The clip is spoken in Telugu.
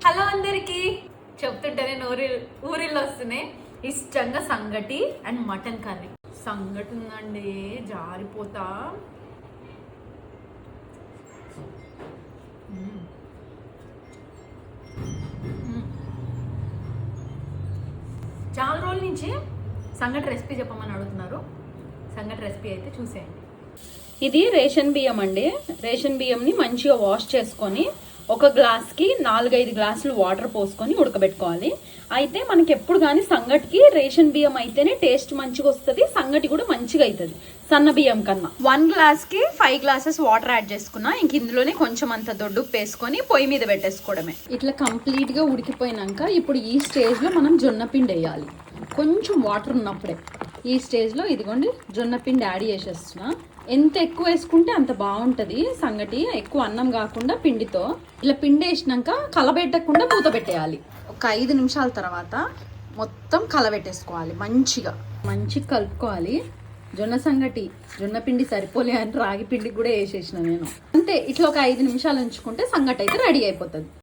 హలో అందరికి చెప్తుంటేనే ఊరిలో వస్తున్నాయి ఇష్టంగా సంగటి అండ్ మటన్ కర్రీ. సంగటి ఉందండి జారిపోతా. చాలా రోజుల నుంచి సంగటి రెసిపీ చెప్పమని అడుగుతున్నారు. సంగటి రెసిపీ అయితే చూసేయండి. ఇది రేషన్ బియ్యం అండి. రేషన్ బియ్యంని మంచిగా వాష్ చేసుకొని ఒక గ్లాస్కి 4-5 గ్లాసులు వాటర్ పోసుకొని ఉడకబెట్టుకోవాలి. అయితే మనకి ఎప్పుడు కానీ సంగటికి రేషన్ బియ్యం అయితేనే టేస్ట్ మంచిగా వస్తుంది, సంగటి కూడా మంచిగా అవుతుంది సన్న బియ్యం కన్నా. 1 గ్లాస్కి 5 గ్లాసెస్ వాటర్ యాడ్ చేసుకున్నా. ఇంక ఇందులోనే కొంచెం అంత దొడ్డు వేసుకొని పొయ్యి మీద పెట్టేసుకోవడమే. ఇట్లా కంప్లీట్గా ఉడికిపోయినాక ఇప్పుడు ఈ స్టేజ్లో మనం జొన్న పిండి వేయాలి. కొంచెం వాటర్ ఉన్నప్పుడే ఈ స్టేజ్లో ఇదిగోండి జొన్న పిండి యాడ్ చేసేస్తున్నా. ఎంత ఎక్కువ వేసుకుంటే అంత బాగుంటుంది సంగటి. ఎక్కువ అన్నం కాకుండా పిండితో ఇట్లా పిండి వేసినాక కలబెట్టకుండా మూత పెట్టేయాలి. ఒక 5 నిమిషాల తర్వాత మొత్తం కలబెట్టేసుకోవాలి. మంచిగా కలుపుకోవాలి. జొన్న సంగటి జొన్న పిండి సరిపోలే అని రాగి పిండి కూడా వేసేసిన నేను. అంతే, ఇట్లా ఒక 5 నిమిషాలు ఉంచుకుంటే సంగటి అయితే రెడీ అయిపోతుంది.